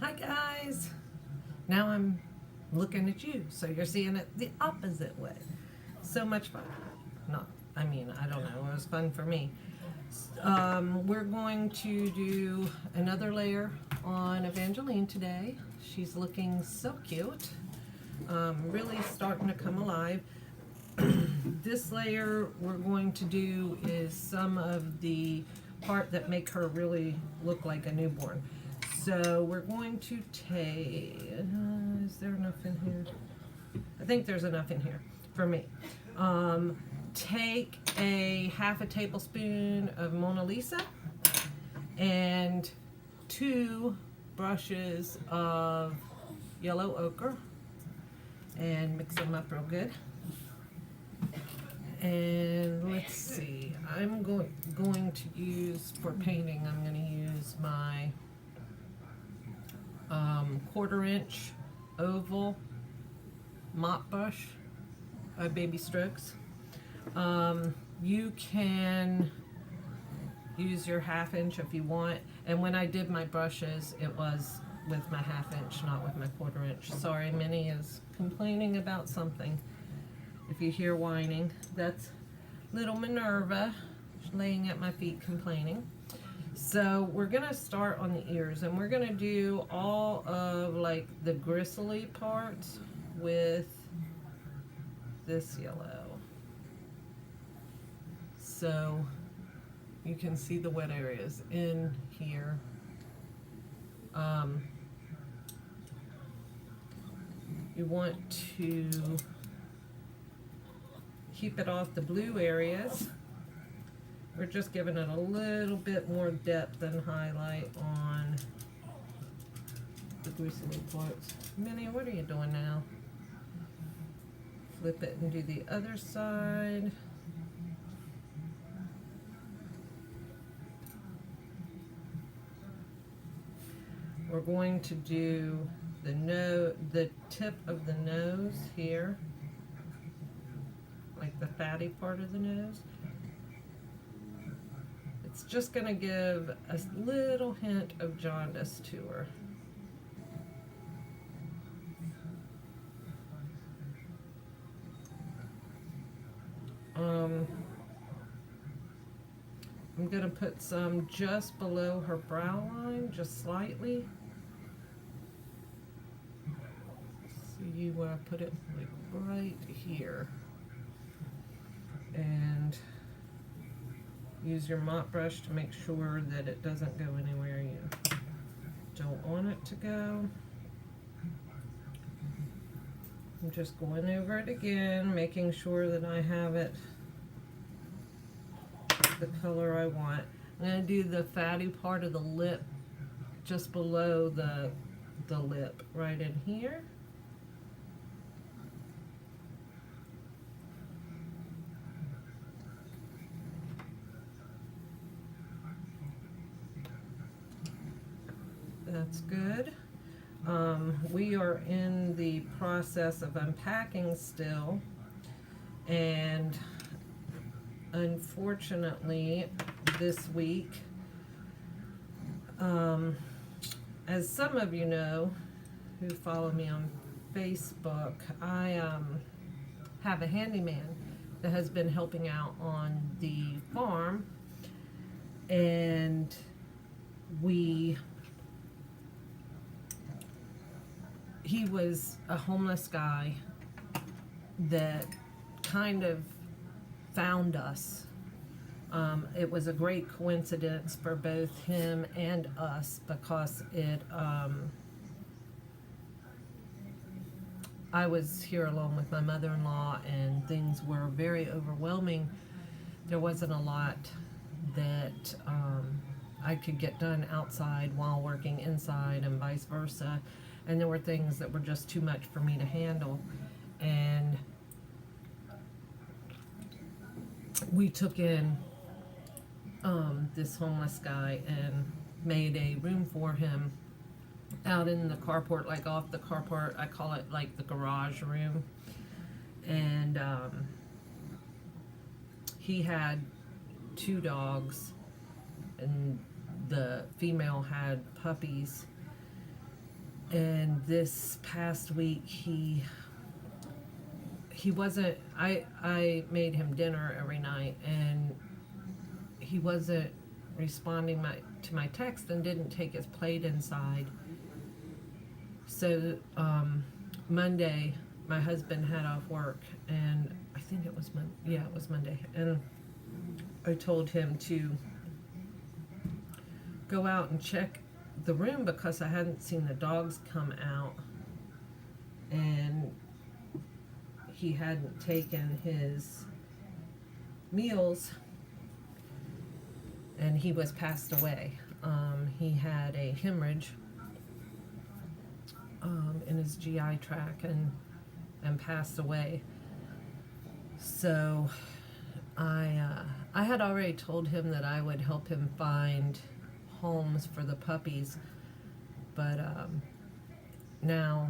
Hi guys! Now I'm looking at you, so you're seeing it the opposite way. So much fun. I don't know, it was fun for me. We're going to do another layer on Evangeline today. She's looking so cute. Really starting to come alive. This layer we're going to do is some of the part that make her really look like a newborn. So we're going to take, is there enough in here? I think there's enough in here for me. Take a half a tablespoon of Mona Lisa and 2 brushes of yellow ochre and mix them up real good. And let's see, I'm going to use, for painting, I'm going to use my 1/4 inch oval mop brush by Baby Strokes. You can use your 1/2 inch if you want. And when I did my brushes, it was with my 1/2 inch, not with my 1/4 inch. Sorry, Minnie is complaining about something. If you hear whining, that's little Minerva laying at my feet complaining. So we're gonna start on the ears, and we're gonna do all of like the gristly parts with this yellow. So you can see the wet areas in here. You want to keep it off the blue areas. We're just giving it a little bit more depth and highlight on the gristly parts. Minnie, what are you doing now? Flip it and do the other side. We're going to do the tip of the nose here, like the fatty part of the nose. It's just going to give a little hint of jaundice to her. I'm going to put some just below her brow line, just slightly. See where I put it, like right here. And use your mop brush to make sure that it doesn't go anywhere you don't want it to go. I'm just going over it again, making sure that I have it the color I want. I'm going to do the fatty part of the lip just below the lip, right in here. That's good. We are in the process of unpacking still, and unfortunately this week, as some of you know who follow me on Facebook, I have a handyman that has been helping out on the farm, and he was a homeless guy that kind of found us. It was a great coincidence for both him and us, because I was here alone with my mother-in-law, and things were very overwhelming. There wasn't a lot that I could get done outside while working inside, and vice versa. And there were things that were just too much for me to handle. And we took in this homeless guy and made a room for him out in the carport, like off the carport. I call it like the garage room. And he had 2 dogs, and the female had puppies, And this past week, he wasn't, I made him dinner every night, and he wasn't responding to my text and didn't take his plate inside. So Monday, my husband had off work, and I think it was it was Monday, and I told him to go out and check the room because I hadn't seen the dogs come out, and he hadn't taken his meals, and he was passed away. He had a hemorrhage in his GI tract and passed away. So I had already told him that I would help him find homes for the puppies, but now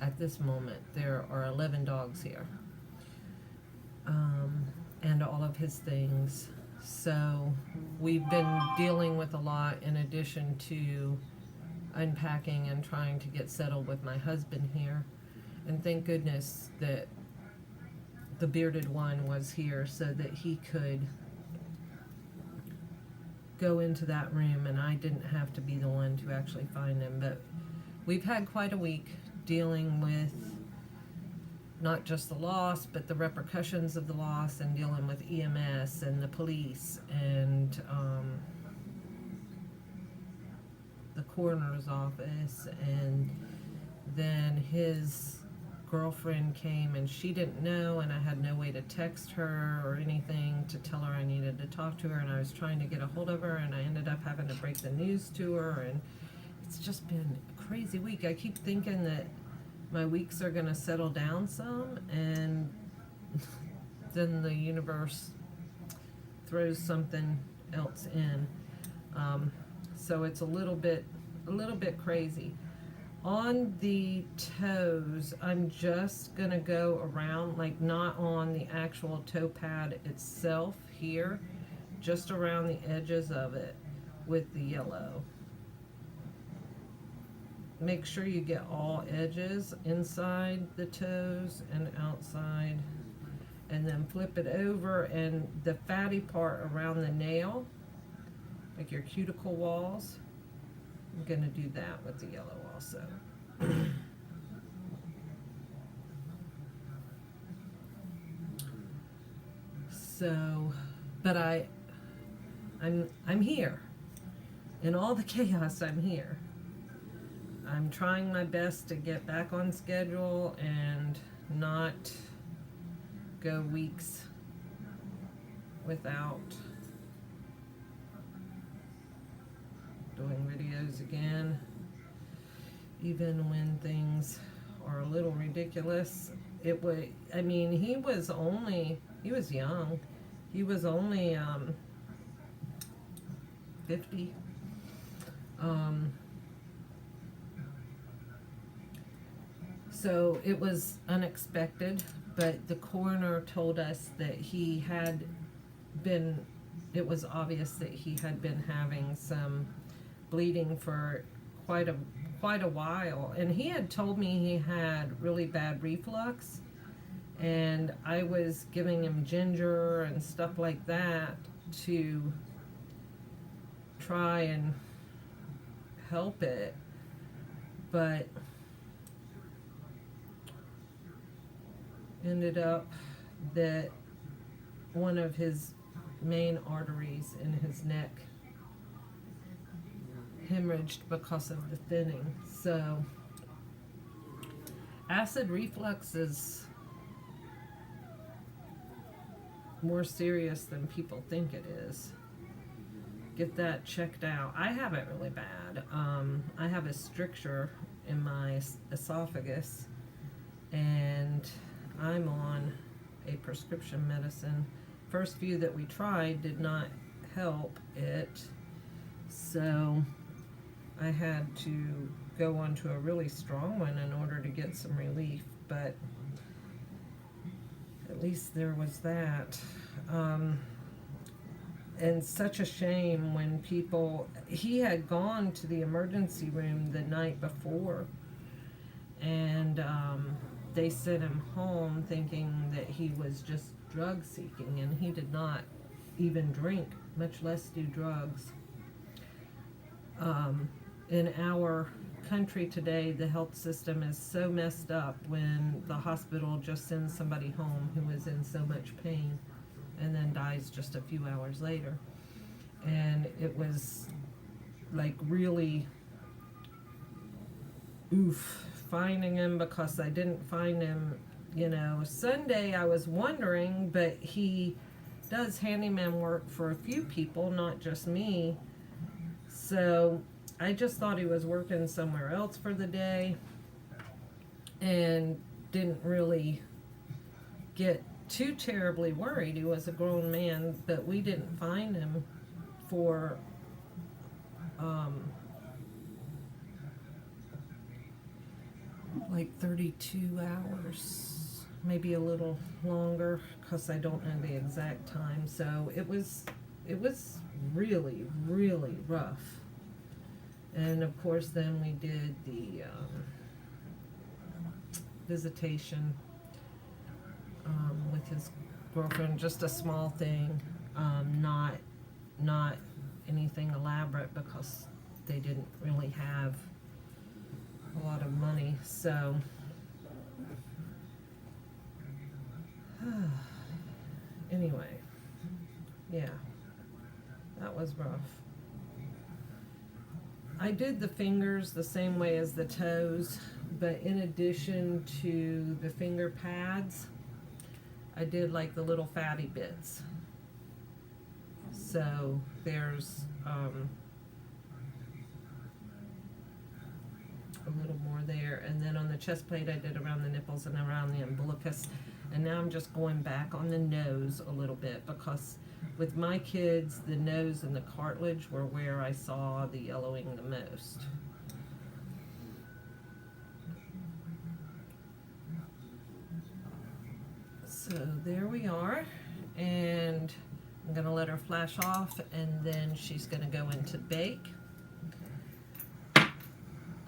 at this moment there are 11 dogs here, and all of his things. So we've been dealing with a lot in addition to unpacking and trying to get settled with my husband here. And thank goodness that the bearded one was here so that he could go into that room and I didn't have to be the one to actually find him. But we've had quite a week dealing with not just the loss, but the repercussions of the loss, and dealing with EMS and the police and the coroner's office. And then his girlfriend came and she didn't know, and I had no way to text her or anything to tell her I needed to talk to her, and I was trying to get a hold of her, and I ended up having to break the news to her. And it's just been a crazy week. I keep thinking that my weeks are going to settle down some, and then the universe throws something else in. So it's a little bit crazy. On the toes, I'm just going to go around, like not on the actual toe pad itself here, just around the edges of it with the yellow. Make sure you get all edges inside the toes and outside, and then flip it over, and the fatty part around the nail, like your cuticle walls, I'm going to do that with the yellow also. So, but I'm here. In all the chaos, I'm here. I'm trying my best to get back on schedule and not go weeks without doing videos again, even when things are a little ridiculous. It would, I mean, he was young. He was only 50. So it was unexpected, but the coroner told us that he had been, it was obvious that he had been having some bleeding for quite a while, and he had told me he had really bad reflux, and I was giving him ginger and stuff like that to try and help it, but ended up that one of his main arteries in his neck hemorrhaged because of the thinning. So acid reflux is more serious than people think it is. Get that checked out. I have it really bad. I have a stricture in my esophagus, and I'm on a prescription medicine. First few that we tried did not help it, so I had to go on to a really strong one in order to get some relief, but at least there was that. and such a shame when people, he had gone to the emergency room the night before, and they sent him home thinking that he was just drug seeking, and he did not even drink, much less do drugs. In our country today, the health system is so messed up when the hospital just sends somebody home who is in so much pain and then dies just a few hours later. And it was like really oof finding him, because I didn't find him, Sunday. I was wondering, but he does handyman work for a few people, not just me. So I just thought he was working somewhere else for the day and didn't really get too terribly worried. He was a grown man, but we didn't find him for like 32 hours, maybe a little longer, because I don't know the exact time. So it was really, really rough. And of course then we did the visitation with his girlfriend, just a small thing, not anything elaborate, because they didn't really have a lot of money. So anyway, yeah, that was rough. I did the fingers the same way as the toes, but in addition to the finger pads, I did like the little fatty bits. So there's a little more there, and then on the chest plate I did around the nipples and around the umbilicus, and now I'm just going back on the nose a little bit, because with my kids the nose and the cartilage were where I saw the yellowing the most. So there we are, and I'm gonna let her flash off, and then she's gonna go into bake.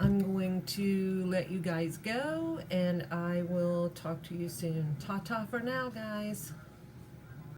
I'm going to let you guys go, and I will talk to you soon. Ta-ta for now, guys.